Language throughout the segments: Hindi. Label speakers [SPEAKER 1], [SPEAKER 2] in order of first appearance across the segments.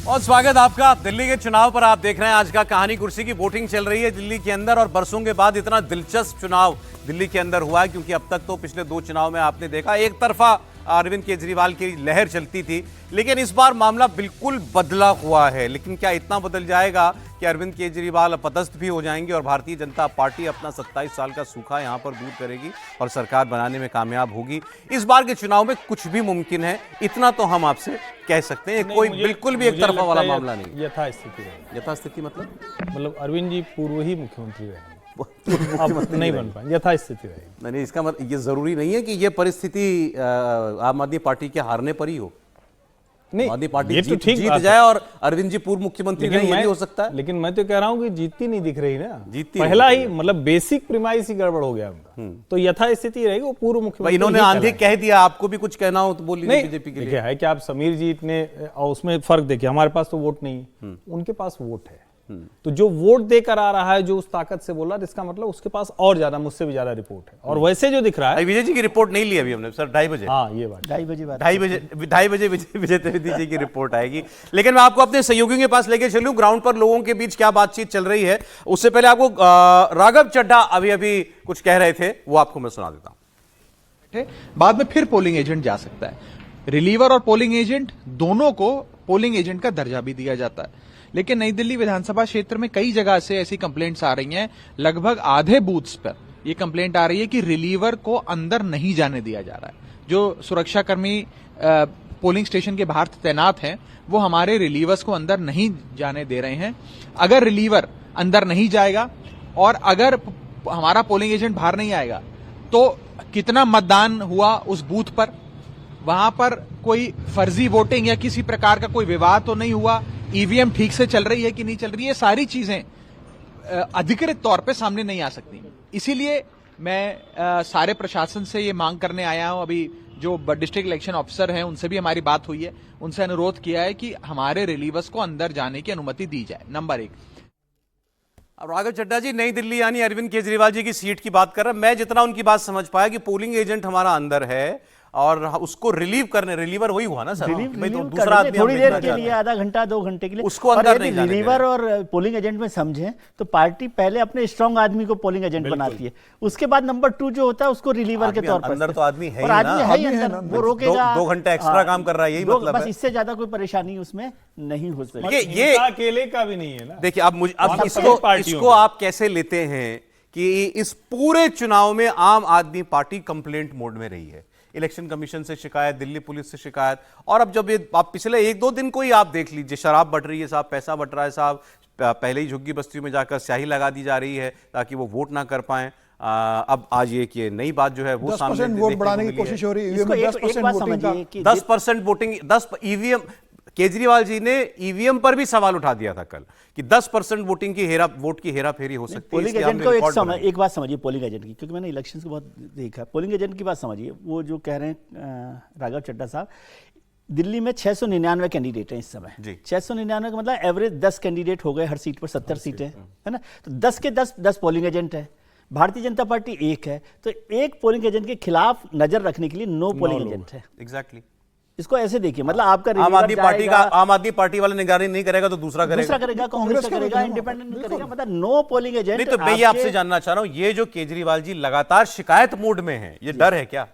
[SPEAKER 1] और स्वागत आपका दिल्ली के चुनाव पर। आप देख रहे हैं आज का कहानी कुर्सी की वोटिंग चल रही है दिल्ली के अंदर, और बरसों के बाद इतना दिलचस्प चुनाव दिल्ली के अंदर हुआ है, क्योंकि अब तक तो पिछले 2 चुनाव में आपने देखा एक तरफा अरविंद केजरीवाल की लहर चलती थी, लेकिन इस बार मामला बिल्कुल बदला हुआ है। लेकिन क्या इतना बदल जाएगा कि अरविंद केजरीवाल अपदस्थ भी हो जाएंगे और भारतीय जनता पार्टी अपना 27 साल का सूखा यहां पर दूर करेगी और सरकार बनाने में कामयाब होगी? इस बार के चुनाव में कुछ भी मुमकिन है, इतना तो हम आपसे कह सकते हैं। कोई बिल्कुल भी एक तरफा वाला मामला नहीं।
[SPEAKER 2] यथास्थिति है।
[SPEAKER 1] यथास्थिति मतलब
[SPEAKER 2] अरविंद जी पूर्व ही मुख्यमंत्री रहे, अब नहीं बन पाए, यथास्थिति रहेगी।
[SPEAKER 1] नहीं, इसका मतलब ये जरूरी नहीं है कि ये परिस्थिति आम आदमी पार्टी के हारने पर ही हो।
[SPEAKER 2] नहीं,
[SPEAKER 1] आम आदमी पार्टी
[SPEAKER 2] ये तो ठीक
[SPEAKER 1] जीत जाए और अरविंद जी पूर्व मुख्यमंत्री नहीं, ये भी हो सकता है।
[SPEAKER 2] लेकिन मैं तो कह रहा हूँ कि जीतती नहीं दिख रही ना,
[SPEAKER 1] जीतती
[SPEAKER 2] पहला ही मतलब बेसिक प्रिमाइस ही गड़बड़ हो गया उनका, तो यथास्थिति रहेगी, वो पूर्व मुख्यमंत्री।
[SPEAKER 1] इन्होंने आंधी कह दिया, आपको भी कुछ कहना हो तो बोलिए बीजेपी के लिए।
[SPEAKER 2] देखिए है कि आप समीर जी इतने, और उसमें फर्क देखिए, हमारे पास तो वोट नहीं, उनके पास वोट है, तो जो वोट देकर आ रहा है, जो उस ताकत से बोल रहा है, इसका मतलब उसके पास और ज्यादा, मुझसे भी ज्यादा रिपोर्ट है। और वैसे जो दिख रहा है,
[SPEAKER 1] विजय जी की रिपोर्ट नहीं ली अभी हमने सर, 2:30 बजे।
[SPEAKER 2] हाँ ये बात
[SPEAKER 1] 2:30 बजे विजय त्रिवेदी जी की रिपोर्ट आएगी। लेकिन मैं आपको अपने सहयोगियों के पास लेके चलूं, ग्राउंड पर लोगों के बीच क्या बातचीत चल रही है। उससे पहले आपको राघव चड्ढा अभी कुछ कह रहे थे, वो आपको मैं सुना देता हूं।
[SPEAKER 3] बाद में फिर पोलिंग एजेंट जा सकता है। रिलीवर और पोलिंग एजेंट दोनों को पोलिंग एजेंट का दर्जा भी दिया जाता है। लेकिन नई दिल्ली विधानसभा क्षेत्र में कई जगह से ऐसी कंप्लेंट्स आ रही हैं, लगभग आधे बूथ्स पर ये कंप्लेंट आ रही है कि रिलीवर को अंदर नहीं जाने दिया जा रहा है। जो सुरक्षाकर्मी पोलिंग स्टेशन के बाहर तैनात हैं, वो हमारे रिलीवर्स को अंदर नहीं जाने दे रहे हैं। अगर रिलीवर अंदर नहीं जाएगा और अगर हमारा पोलिंग एजेंट बाहर नहीं आएगा, तो कितना मतदान हुआ उस बूथ पर, वहां पर कोई फर्जी वोटिंग या किसी प्रकार का कोई विवाद तो नहीं हुआ, ईवीएम ठीक से चल रही है कि नहीं चल रही है, ये सारी चीजें अधिकृत तौर पे सामने नहीं आ सकती। इसीलिए मैं सारे प्रशासन से ये मांग करने आया हूं। अभी जो डिस्ट्रिक्ट इलेक्शन ऑफिसर हैं, उनसे भी हमारी बात हुई है, उनसे अनुरोध किया है कि हमारे रिलीवर्स को अंदर जाने की अनुमति दी जाए। नंबर 1।
[SPEAKER 1] अब राघव चड्ढा जी नई दिल्ली यानी अरविंद केजरीवाल जी की सीट की बात कर रहे हैं। मैं जितना उनकी बात समझ पाया कि पोलिंग एजेंट हमारा अंदर है और उसको रिलीव करने, रिलीवर वही हुआ ना सर,
[SPEAKER 4] भाई
[SPEAKER 1] तो दूसरा आदमी
[SPEAKER 4] थोड़ी देर के लिए, आधा घंटा 2 घंटे के लिए
[SPEAKER 1] उसको अंदर नहीं जाने
[SPEAKER 4] रिलीवर और पोलिंग एजेंट में समझें तो पार्टी पहले अपने स्ट्रांग आदमी को पोलिंग एजेंट बनाती है, उसके बाद नंबर 2 जो होता है उसको रिलीवर के तौर पर।
[SPEAKER 1] अंदर तो आदमी है,
[SPEAKER 4] वो रोकेगा,
[SPEAKER 1] 2 घंटा एक्स्ट्रा काम कर रहा है, यही मतलब है।
[SPEAKER 4] बस इससे ज्यादा कोई परेशानी उसमें नहीं हो सकती।
[SPEAKER 1] ये
[SPEAKER 2] अकेले का भी नहीं है ना।
[SPEAKER 1] देखिए अब इसको आप कैसे लेते हैं कि इस पूरे चुनाव में आम आदमी पार्टी कंप्लेंट मोड में रही है, इलेक्शन कमीशन से शिकायत, दिल्ली पुलिस से शिकायत, और अब जब ये आप पिछले 1-2 दिन को ही आप देख लीजिए, शराब बट रही है साहब, पैसा बट रहा है साहब, पहले ही झुग्गी बस्तियों में जाकर स्याही लगा दी जा रही है ताकि वो वोट ना कर पाए। अब आज ये नई बात जो है वो सामने
[SPEAKER 5] वोट बढ़ाने की कोशिश हो रही है।
[SPEAKER 1] 10% वोटिंग, 10 ईवीएम, केजरीवाल जी ने ईवीएम पर भी सवाल उठा दिया था कल कि 10% वोटिंग की वोट की हेराफेरी हो सकती है।
[SPEAKER 4] पोलिंग एजेंट को एक बात समझिए पोलिंग एजेंट की, क्योंकि मैंने इलेक्शन को बहुत देखा। पोलिंग एजेंट की बात समझिए, वो जो कह रहे हैं राघव चड्ढा साहब, दिल्ली में 699 कैंडिडेट हैं इस समय। 699 का मतलब एवरेज 10 कैंडिडेट हो गए हर सीट पर, 70 सीटें है ना, तो 10 के 10 पोलिंग एजेंट है। भारतीय जनता पार्टी 1 है, तो एक पोलिंग एजेंट के खिलाफ नजर रखने के लिए 9 पोलिंग एजेंट है।
[SPEAKER 1] एग्जैक्टली,
[SPEAKER 4] इसको ऐसे देखिए, मतलब आपका
[SPEAKER 1] आम आदमी पार्टी वाला निगरानी नहीं करेगा तो दूसरा करेगा,
[SPEAKER 4] कांग्रेस का करेगा, इंडिपेंडेंट करेगा, मतलब 9 पोलिंग एजेंट।
[SPEAKER 1] नहीं तो मैं ये आपसे जानना चाह रहा हूं, ये जो केजरीवाल जी लगातार शिकायत मोड में है, ये डर है क्या?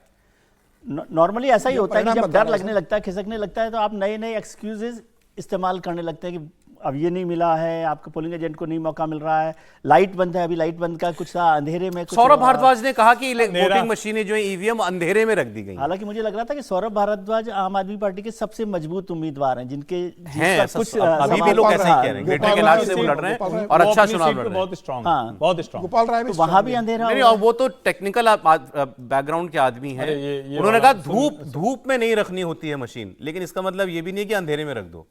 [SPEAKER 4] नॉर्मली ऐसा ही होता है कि जब डर लगने लगता है, खिसकने लगता है, तो आप नए नए एक्सक्यूजेज इस्तेमाल करने लगते हैं कि अब ये नहीं मिला है, आपके पोलिंग एजेंट को नहीं मौका मिल रहा है, लाइट बंद है, अभी लाइट बंद का कुछ अंधेरे में।
[SPEAKER 1] सौरभ भारद्वाज ने कहा कि वोटिंग मशीनें जो है ईवीएम अंधेरे में रख दी गई।
[SPEAKER 4] हालांकि मुझे लग रहा था कि सौरभ भारद्वाज आम आदमी पार्टी के सबसे मजबूत उम्मीदवार हैं, जिनके
[SPEAKER 1] कुछ अभी भी लोग ऐसा ही कह रहे हैं, ग्रेटर कैलाश से वो लड़ रहे हैं और अच्छा चुनाव लड़ रहे हैं,
[SPEAKER 2] बहुत स्ट्रांग।
[SPEAKER 4] गोपाल राय भी, वहां भी अंधेरा
[SPEAKER 1] नहीं, और वो तो टेक्निकल बैकग्राउंड के आदमी हैं। उन्होंने कहा धूप में नहीं रखनी होती है मशीन, लेकिन इसका मतलब ये भी नहीं कि अंधेरे में रख दो।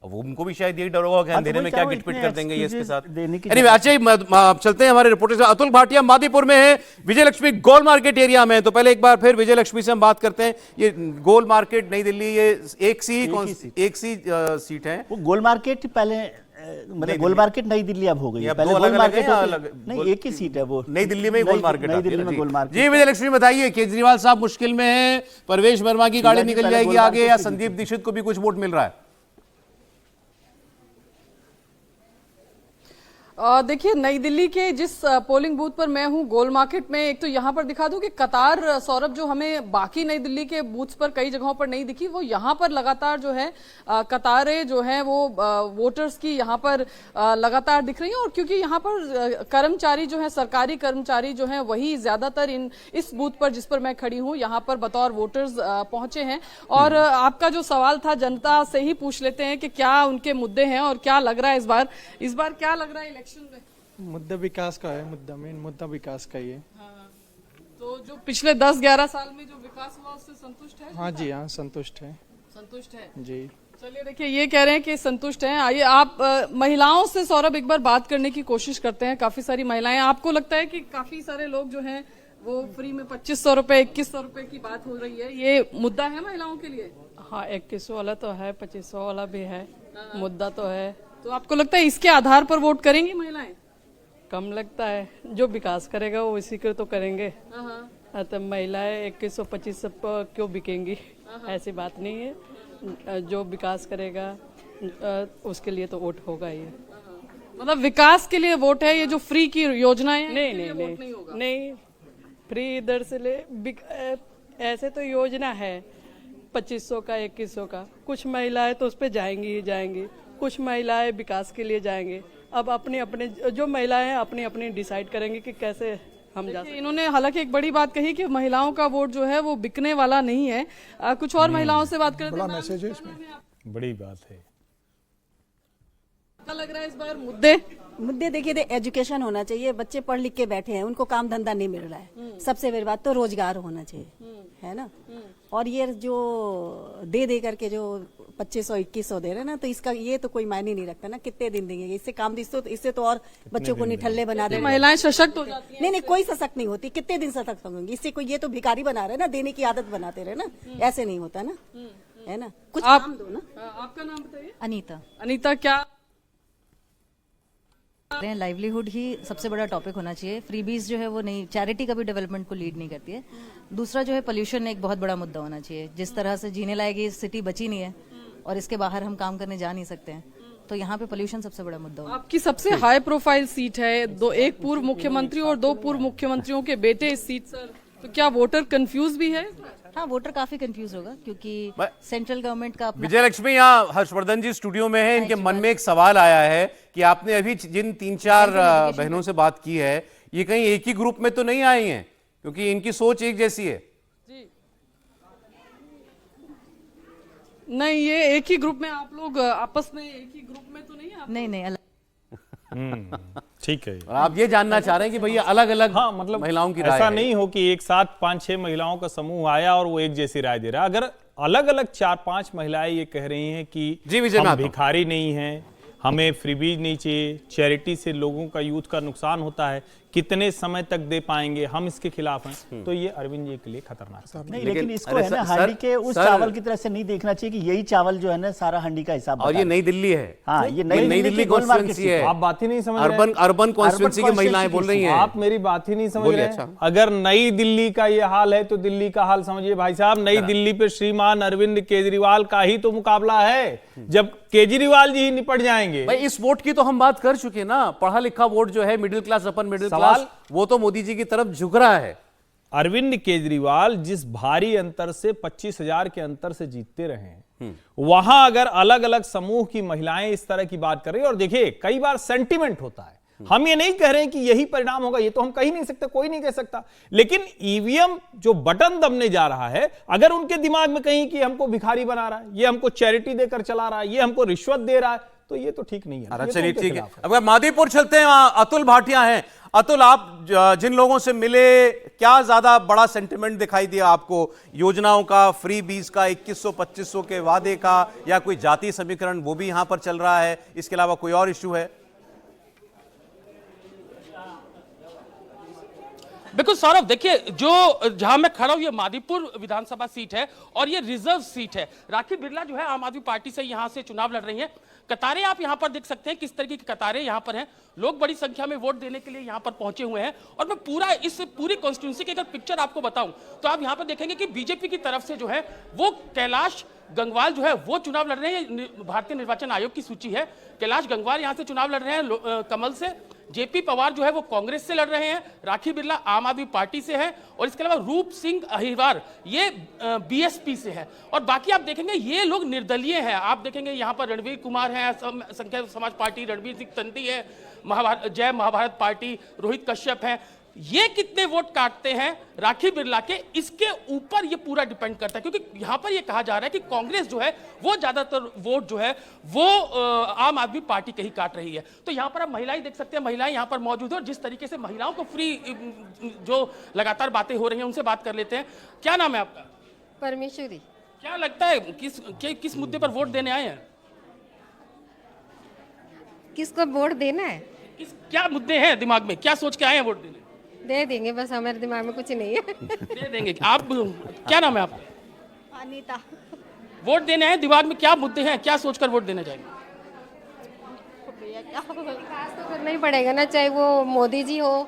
[SPEAKER 1] अब उनको भी शायद यही डर होगा कि अंधेरे में क्या गिटपिट कर देंगे ये इसके साथ। अच्छा, चलते हैं हमारे रिपोर्टर अतुल भाटिया मादीपुर में है, विजय लक्ष्मी गोल मार्केट एरिया में। तो पहले एक बार फिर विजय लक्ष्मी से हम बात करते हैं। ये गोल मार्केट नई दिल्ली, ये एक सी सीट है वो
[SPEAKER 4] गोल मार्केट। पहले मतलब गोल मार्केट नई दिल्ली अब हो गई है, पहले गोल मार्केट नहीं, एक ही सीट है वो,
[SPEAKER 1] नई दिल्ली में गोल मार्केट।
[SPEAKER 4] नई दिल्ली में गोल मार्केट।
[SPEAKER 1] जी विजय लक्ष्मी बताइए, केजरीवाल साहब मुश्किल में है, परवेश वर्मा की गाड़ी निकल जाएगी आगे, या संदीप दीक्षित को भी कुछ वोट मिल रहा है?
[SPEAKER 5] देखिए, नई दिल्ली के जिस पोलिंग बूथ पर मैं हूं, गोल मार्केट में, एक तो यहां पर दिखा दूं कि कतार, सौरभ, जो हमें बाकी नई दिल्ली के बूथ्स पर कई जगहों पर नहीं दिखी, वो यहां पर लगातार जो है कतारें जो है वो वोटर्स की यहां पर लगातार दिख रही हैं। और क्योंकि यहां पर कर्मचारी जो है, सरकारी कर्मचारी जो है, वही ज्यादातर इस बूथ पर जिस पर मैं खड़ी हूं यहां पर बतौर वोटर्स पहुंचे हैं। और आपका जो सवाल था, जनता से ही पूछ लेते हैं कि क्या उनके मुद्दे हैं और क्या लग रहा है इस बार क्या लग रहा है इलेक्शन में?
[SPEAKER 6] मुद्दा विकास का है, मेन मुद्दा विकास का ही है।
[SPEAKER 5] हाँ, तो जो पिछले 10-11 साल में जो विकास हुआ उससे संतुष्ट है?
[SPEAKER 6] हाँ जी, हाँ संतुष्ट है।
[SPEAKER 5] संतुष्ट है
[SPEAKER 6] जी।
[SPEAKER 5] चलिए, देखिए, ये कह रहे हैं कि संतुष्ट हैं। आइए आप महिलाओं से, सौरभ, एक बार बात करने की कोशिश करते हैं। काफी सारी महिलाएं, आपको लगता है कि काफी सारे लोग जो हैं वो फ्री में 2500 रुपए, 2100 रुपए की बात हो रही है, ये मुद्दा है महिलाओं के लिए?
[SPEAKER 7] हाँ, 2100 वाला तो है, 2500 वाला भी है, मुद्दा तो है।
[SPEAKER 5] तो आपको लगता है इसके आधार पर वोट करेंगी महिलाएं?
[SPEAKER 7] कम लगता है, जो विकास करेगा वो इसी को तो करेंगे। तो महिलाएं 2100-2500 पर क्यों बिकेंगी? ऐसी बात नहीं है, जो विकास करेगा उसके लिए तो वोट होगा ही।
[SPEAKER 5] मतलब विकास के लिए वोट है, ये जो फ्री की योजनाएं हैं,
[SPEAKER 7] नहीं, फ्री इधर से ले ऐसे तो योजना है 2500 का, 2100 का। कुछ महिलाएं तो उस पर जाएंगी ही जाएंगी, कुछ महिलाएं विकास के लिए जाएंगे। अब अपने जो महिलाएं हैं अपनी डिसाइड करेंगे कि कैसे हम जा सकते।
[SPEAKER 5] इन्होंने हालांकि एक बड़ी बात कही कि महिलाओं का वोट जो है वो बिकने वाला नहीं है। कुछ और महिलाओं से बात करते हैं।
[SPEAKER 6] बड़ा मैसेज है इसमें,
[SPEAKER 2] बड़ी बात है।
[SPEAKER 5] क्या लग रहा है इस बार मुद्दे?
[SPEAKER 8] देखिए, एजुकेशन होना चाहिए। बच्चे पढ़ लिख के बैठे हैं, उनको काम धंधा नहीं मिल रहा है। सबसे बड़ी बात तो रोजगार होना चाहिए, है ना। और ये जो दे करके जो 2500-2100 दे रहे हैं ना, तो इसका ये तो कोई मायने नहीं रखता ना, कितने दिन देंगे। इससे काम इससे तो और बच्चों को निठल्ले बना दे।
[SPEAKER 5] महिलाएं सशक्त हो जाती हैं?
[SPEAKER 8] नहीं, कोई सशक्त नहीं होती। कितने दिन सशक्त होंगी? इससे कोई, ये तो भिखारी बना रहे ना, देने की आदत बनाते रहे ना, ऐसे नहीं होता ना, है ना। कुछ काम दो ना।
[SPEAKER 5] आपका नाम बताइए।
[SPEAKER 9] अनीता,
[SPEAKER 5] क्या
[SPEAKER 9] लाइवलीहुड ही सबसे बड़ा टॉपिक होना चाहिए। फ्रीबीज जो है वो नहीं, चैरिटी कभी डेवलपमेंट को लीड नहीं करती है। दूसरा जो है पोल्यूशन एक बहुत बड़ा मुद्दा होना चाहिए। जिस तरह से जीने लायक ये सिटी बची नहीं है और इसके बाहर हम काम करने जा नहीं सकते हैं, तो यहाँ पे पोल्यूशन सबसे बड़ा मुद्दा होगा।
[SPEAKER 5] आपकी सबसे हाई प्रोफाइल सीट है, एक पूर्व मुख्यमंत्री और 2 पूर्व मुख्यमंत्रियों के बेटे इस सीट पर, तो क्या वोटर कंफ्यूज भी है?
[SPEAKER 9] हाँ, वोटर काफी कंफ्यूज होगा क्योंकि सेंट्रल गवर्नमेंट का अपना।
[SPEAKER 1] विजय लक्ष्मी यहाँ हर्षवर्धन जी स्टूडियो में है, इनके मन में एक सवाल आया है कि आपने अभी जिन 3-4 बहनों से बात की है, ये कहीं एक ही ग्रुप में तो नहीं आई हैं, क्योंकि इनकी सोच एक जैसी है।
[SPEAKER 5] जी नहीं, ये एक ही ग्रुप में, आप लोग आपस में एक ही ग्रुप में तो नहीं है?
[SPEAKER 9] नहीं, अलग।
[SPEAKER 2] ठीक है।
[SPEAKER 1] और आप ये जानना चाह रहे हैं कि भैया अलग अलग,
[SPEAKER 2] हाँ, मतलब
[SPEAKER 1] महिलाओं की राय
[SPEAKER 2] ऐसा
[SPEAKER 1] है।
[SPEAKER 2] नहीं हो कि एक साथ 5-6 महिलाओं का समूह आया और वो एक जैसी राय दे रहा है। अगर अलग अलग 4-5 महिलाएं ये कह रही हैं कि हम भिखारी नहीं हैं, हमें फ्रीबीज नहीं चाहिए, चैरिटी से लोगों का, यूथ का नुकसान होता है, कितने समय तक दे पाएंगे, हम इसके खिलाफ हैं, तो ये अरविंद जी के लिए खतरनाक है।
[SPEAKER 4] नहीं, लेकिन इसको है ना हांडी के उस चावल की तरह से नहीं देखना चाहिए कि यही चावल जो है ना सारा हांडी का हिसाब।
[SPEAKER 1] और ये नई दिल्ली है।
[SPEAKER 4] हाँ, ये नई दिल्ली
[SPEAKER 1] कॉन्स्टिट्यूएंसी है।
[SPEAKER 2] आप बात ही नहीं समझ रहे हैं।
[SPEAKER 1] अर्बन कॉन्स्टिट्यूएंसी की महिलाएं बोल रही हैं।
[SPEAKER 2] आप मेरी बात ही नहीं समझ रहे हैं। अगर नई दिल्ली का ये हाल है तो दिल्ली का हाल समझिए भाई साहब। नई दिल्ली पे श्रीमान अरविंद केजरीवाल का ही तो मुकाबला है, जब केजरीवाल जी ही निपट जाएंगे।
[SPEAKER 1] भाई, इस वोट की तो हम बात कर चुके ना। पढ़ा लिखा वोट जो है, middle class, upper middle class, वो तो मोदी जी की तरफ झुक रहा है।
[SPEAKER 2] अरविंद केजरीवाल जिस भारी अंतर से 25,000 के अंतर से जीतते रहे हैं, वहां अगर अलग अलग समूह की महिलाएं इस तरह की बात कर रही है, और देखिए कई बार सेंटिमेंट होता है, हम ये नहीं कह रहे हैं कि यही परिणाम होगा, ये तो हम कह ही नहीं सकते, कोई नहीं कह सकता, लेकिन ईवीएम जो बटन दबने जा रहा है, अगर उनके दिमाग में कहीं कि हमको भिखारी बना रहा है, ये हमको चैरिटी देकर चला रहा है, ये हमको रिश्वत दे रहा है, तो ये तो ठीक नहीं है।
[SPEAKER 1] चलिए, ठीक है। अब मादीपुर चलते हैं, वहां अतुल भाटिया हैं। अतुल, आप जिन लोगों से मिले, क्या ज्यादा बड़ा सेंटिमेंट दिखाई दिया आपको योजनाओं का, फ्री बीज का, 2100-2500 के वादे का, या कोई जातीय समीकरण वो भी यहां पर चल रहा है, इसके अलावा कोई और इश्यू है?
[SPEAKER 10] बिल्कुल सौरभ, देखिए, जो जहां मैं खड़ा हूं ये मादीपुर विधानसभा सीट है और ये रिजर्व सीट है। राखी बिरला जो है आम आदमी पार्टी से यहां से चुनाव लड़ रही हैं। कतारें आप यहां पर देख सकते हैं, किस तरीके की कतारें यहां पर हैं। लोग बड़ी संख्या में वोट देने के लिए यहां पर पहुंचे हुए हैं। और मैं इस पूरी कॉन्स्टिट्यूंसी की अगर पिक्चर आपको बताऊं तो आप यहां पर देखेंगे कि बीजेपी की तरफ से जो है वो कैलाश गंगवाल जो है वो चुनाव लड़ रहे हैं। भारतीय निर्वाचन आयोग की सूची है, कैलाश गंगवाल यहां से चुनाव लड़ रहे हैं कमल से, जेपी पवार जो है वो कांग्रेस से लड़ रहे हैं, राखी बिरला आम आदमी पार्टी से है, और इसके अलावा रूप सिंह अहिरवार ये बीएसपी से है। और बाकी आप देखेंगे ये लोग निर्दलीय हैं। आप देखेंगे यहाँ पर रणवीर कुमार है, संख्या समाज पार्टी, रणवीर सिंह तंती है, जय महाभारत पार्टी, रोहित कश्यप है। ये कितने वोट काटते हैं राखी बिरला के, इसके ऊपर ये पूरा डिपेंड करता है, क्योंकि यहां पर ये कहा जा रहा है कि कांग्रेस जो है वो ज्यादातर वोट जो है वो आम आदमी पार्टी के ही काट रही है। तो यहां पर आप महिलाएं देख सकते हैं, महिलाएं यहां पर मौजूद है, और जिस तरीके से महिलाओं को फ्री जो लगातार बातें हो रही हैं उनसे बात कर लेते हैं। क्या नाम है आपका?
[SPEAKER 11] परमेश्वरी।
[SPEAKER 10] क्या लगता है किस मुद्दे पर वोट देने आए हैं?
[SPEAKER 11] किसको वोट देना है?
[SPEAKER 10] क्या मुद्दे हैं दिमाग में, क्या सोच के आए हैं वोट देने?
[SPEAKER 11] दे देंगे, बस हमारे दिमाग में कुछ नहीं है।
[SPEAKER 10] दे देंगे। आप क्या नाम है आपका?
[SPEAKER 11] अनीता।
[SPEAKER 10] वोट देने आए, दिमाग में क्या मुद्दे हैं, क्या सोचकर वोट देने जाएंगे?
[SPEAKER 11] विकास तो करना ही पड़ेगा ना, चाहे वो मोदी जी हो,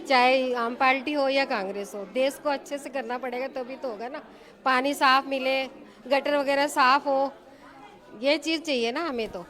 [SPEAKER 11] चाहे आम पार्टी हो या कांग्रेस हो। देश को अच्छे से करना पड़ेगा तभी तो होगा ना। पानी साफ मिले, गटर वगैरह साफ हो, ये चीज चाहिए ना हमें। तो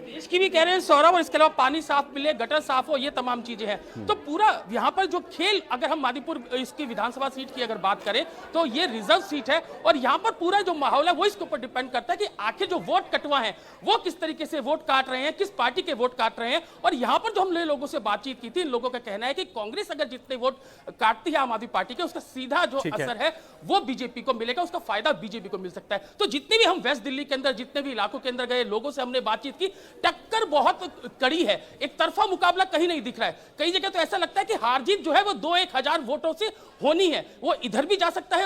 [SPEAKER 10] देश की भी कह रहे हैं सौरभ, और इसके अलावा पानी साफ मिले, गटर साफ हो, ये तमाम चीजें हैं। तो पूरा यहाँ पर जो खेल, अगर हम मादीपुर इसकी विधानसभा सीट की अगर बात करें तो ये रिजर्व सीट है, और यहाँ पर पूरा जो माहौल है वो इसके ऊपर डिपेंड करता है कि आखिर जो वोट कटवा है वो किस तरीके से वोट काट रहे हैं, किस पार्टी के वोट काट रहे हैं। और यहाँ पर जो हमने लोगों से बातचीत की थी, इन लोगों का कहना है कि कांग्रेस अगर जितने वोट काटती है आम आदमी पार्टी के, उसका सीधा जो असर है वो बीजेपी को मिलेगा, उसका फायदा बीजेपी को मिल सकता है। तो जितने भी हम वेस्ट दिल्ली के अंदर, जितने भी इलाकों के अंदर गए, लोगों से हमने बातचीत की, टक्कर बहुत कड़ी है, एक तरफा मुकाबला कहीं नहीं दिख रहा है। कई जगह तो ऐसा लगता है कि हार जीत जो है वो 2-1 हजार वोटों से होनी है, वो इधर भी जा सकता है,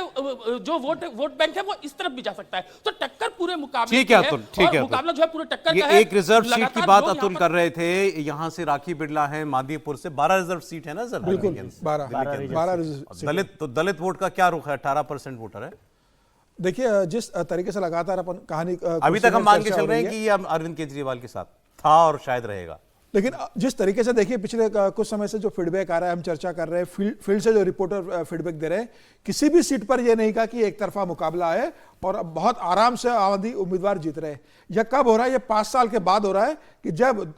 [SPEAKER 10] जो वोट बैंक है वो इस तरफ भी जा सकता है। तो टक्कर पूरे मुकाबले
[SPEAKER 1] ठीक है अतुल, ठीक है,
[SPEAKER 10] मुकाबला जो है पूरे टक्कर
[SPEAKER 1] ये
[SPEAKER 10] का है।
[SPEAKER 1] एक रिजर्व सीट की बात अतुल कर रहे थे, यहां से राखी बिरला है मादीपुर से, 12 रिजर्व सीट है ना सर?
[SPEAKER 6] बिल्कुल 12
[SPEAKER 1] दलित वोट का क्या रुख है? 18% वोटर है।
[SPEAKER 6] देखिए, जिस तरीके से लगातार अपन कहानी
[SPEAKER 1] अभी तक हम मान के चल रहे हैं कि ये अरविंद केजरीवाल के साथ था और शायद रहेगा,
[SPEAKER 6] लेकिन जिस तरीके से देखिए पिछले कुछ समय से जो फीडबैक आ रहा है, हम चर्चा कर रहे हैं, फील्ड से जो रिपोर्टर फीडबैक दे रहे हैं, किसी भी सीट पर यह नहीं कहा कि एक तरफा मुकाबला है और अब बहुत आराम से आबादी उम्मीदवार जीत रहे हैं। यह कब हो रहा है? यह 5 साल के बाद हो रहा है कि जब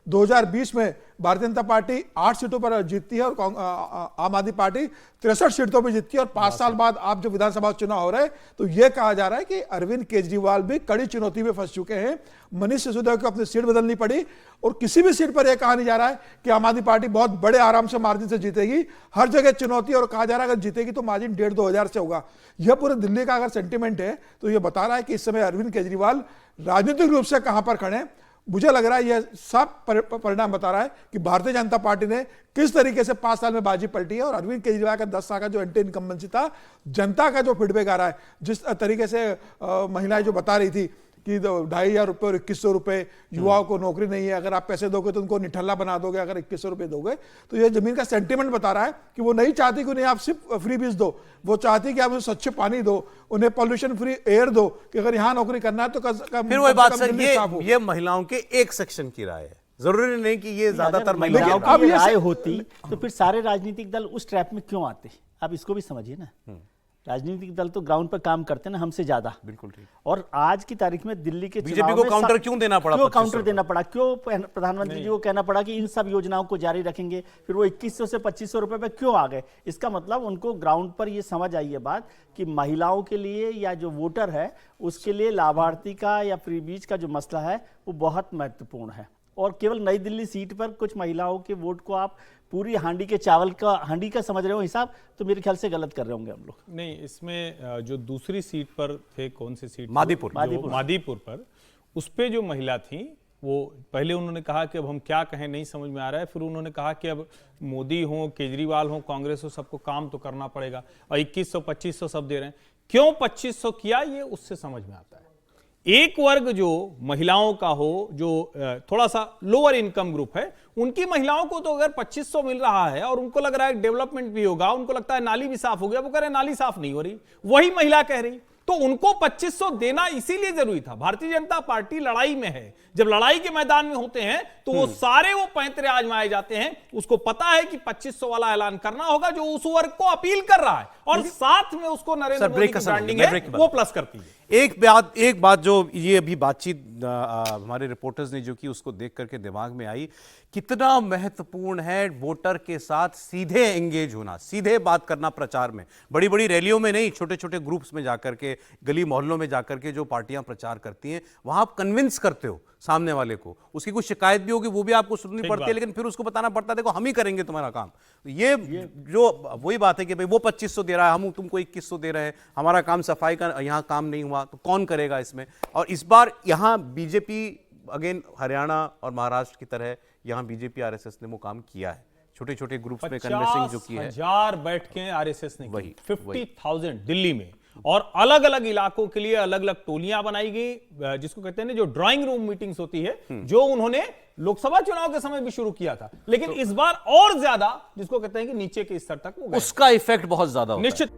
[SPEAKER 6] 2020 में भारतीय जनता पार्टी 8 सीटों पर जीतती है और आम आदमी पार्टी 63 सीटों पर जीतती है, और 5 साल बाद आप जब विधानसभा चुनाव हो रहे हैं तो यह कहा जा रहा है कि अरविंद केजरीवाल भी कड़ी चुनौती में फंस चुके हैं। मनीष सिसोदिया को अपनी सीट बदलनी पड़ी, और किसी भी सीट पर यह कहा नहीं जा रहा है कि आम आदमी पार्टी बहुत बड़े आराम से मार्जिन से जीतेगी। हर जगह चुनौती, और कहा जा रहा है अगर जीतेगी तो मार्जिन 1.5-2 हजार से होगा। यह पूरे दिल्ली का अगर सेंटीमेंट है तो यह बता रहा है कि इस समय अरविंद केजरीवाल राजनीतिक रूप से कहां पर खड़े हैं। मुझे लग रहा है यह सब परिणाम बता रहा है कि भारतीय जनता पार्टी ने किस तरीके से 5 साल में बाजी पलटी है, और अरविंद केजरीवाल का 10 साल का जो एंटी इनकम्बेंसी था, जनता का जो फीडबैक आ रहा है, जिस तरीके से महिलाएं जो बता रही थी कि 2,500 रुपये और 2100 रुपये, युवाओं को नौकरी नहीं है, अगर आप पैसे दोगे तो उनको निठल्ला बना दोगे अगर 2100 रुपये दोगे, तो ये जमीन का सेंटीमेंट बता रहा है कि वो नहीं चाहती कि उन्हें आप सिर्फ फ्री बीज दो, वो चाहती कि आप उन्हें स्वच्छ पानी दो, उन्हें पॉल्यूशन फ्री एयर दो, कि अगर यहाँ नौकरी करना है तो
[SPEAKER 1] फिर वही बात सर, ये महिलाओं के एक सेक्शन की राय है, जरूरी नहीं कि ये ज्यादातर
[SPEAKER 4] महिलाओं की राय होती तो फिर सारे राजनीतिक दल उस ट्रैप में क्यों आते? आप इसको भी समझिए ना, राजनीतिक दल तो ग्राउंड पर काम करते हैं ना हमसे ज्यादा।
[SPEAKER 1] बिल्कुल ठीक।
[SPEAKER 4] और आज की तारीख में दिल्ली के
[SPEAKER 1] बीजेपी को काउंटर क्यों देना पड़ा?
[SPEAKER 4] क्यों काउंटर देना पड़ा? क्यों प्रधानमंत्री जी को कहना पड़ा कि इन सब योजनाओं को जारी रखेंगे? फिर वो 2100 से 2500 रुपए पे क्यों आ गए? इसका मतलब उनको ग्राउंड पर ये समझ आई है बात कि महिलाओं के लिए या जो वोटर है उसके लिए लाभार्थी का या फ्री बीज का जो मसला है वो बहुत महत्वपूर्ण है। और केवल नई दिल्ली सीट पर कुछ महिलाओं के वोट को आप पूरी हांडी के चावल का हांडी का समझ रहे हो हिसाब, तो मेरे ख्याल से गलत कर रहे होंगे हम लोग।
[SPEAKER 2] नहीं, इसमें जो दूसरी सीट पर थे, कौन सी सीट?
[SPEAKER 1] मादीपुर
[SPEAKER 2] पर उस पे जो महिला थी, वो पहले उन्होंने कहा कि अब हम क्या कहें नहीं समझ में आ रहा है, फिर उन्होंने कहा कि अब मोदी हो, केजरीवाल हो, कांग्रेस हो, सबको काम तो करना पड़ेगा, और 2100-2500 सब दे रहे हैं। क्यों 2500 किया, ये उससे समझ में आता है। एक वर्ग जो महिलाओं का हो, जो थोड़ा सा लोअर इनकम ग्रुप है, उनकी महिलाओं को तो अगर 2500 मिल रहा है और उनको लग रहा है डेवलपमेंट भी होगा, उनको लगता है नाली भी साफ हो गया, वो कह रहे नाली साफ नहीं हो रही, वही महिला कह रही, तो उनको 2500 देना इसीलिए जरूरी था। भारतीय जनता पार्टी लड़ाई में है, जब लड़ाई के मैदान में होते हैं तो वो सारे वो पैंतरे आजमाए जाते हैं। उसको पता है कि 2500 वाला ऐलान करना होगा जो उस वर्ग को अपील कर रहा है, और साथ में उसको नरेंद्र मोदी की ब्रांडिंग है वो प्लस करती है।
[SPEAKER 1] एक बात जो ये अभी बातचीत हमारे रिपोर्टर्स ने जो की उसको देख करके दिमाग में आई, कितना महत्वपूर्ण है वोटर के साथ सीधे एंगेज होना, सीधे बात करना प्रचार में, बड़ी बड़ी रैलियों में नहीं, छोटे छोटे ग्रुप्स में जाकर के, गली मोहल्लों में जाकर के जो पार्टियां प्रचार करती हैं वहां आप कन्विंस करते हो सामने वाले को, उसकी कुछ शिकायत भी होगी वो भी आपको सुननी पड़ती है, लेकिन फिर उसको बताना पड़ता है देखो हम ही करेंगे तुम्हारा काम। ये जो वही बात है कि भाई वो 2500 दे रहा है, हम तुमको 2100 दे रहे हैं, हमारा काम सफाई का यहाँ काम नहीं हुआ तो कौन करेगा इसमें। और इस बार यहाँ बीजेपी अगेन हरियाणा और महाराष्ट्र की तरह यहाँ बीजेपी आरएसएस ने वो काम किया है, छोटे छोटे ग्रुप्स में कन्विंसिंग जो की है।
[SPEAKER 2] 50,000 बैठकें आरएसएस ने
[SPEAKER 1] वही,
[SPEAKER 2] की, 50,000 दिल्ली में, और अलग अलग इलाकों के लिए अलग अलग टोलियां बनाई गई, जिसको कहते हैं ना जो ड्राइंग रूम मीटिंग्स होती है, जो उन्होंने लोकसभा चुनाव के समय भी शुरू किया था, लेकिन इस बार और ज्यादा जिसको कहते हैं कि नीचे के स्तर तक वो गए।
[SPEAKER 1] उसका इफेक्ट बहुत ज्यादा होता है।
[SPEAKER 2] निश्चित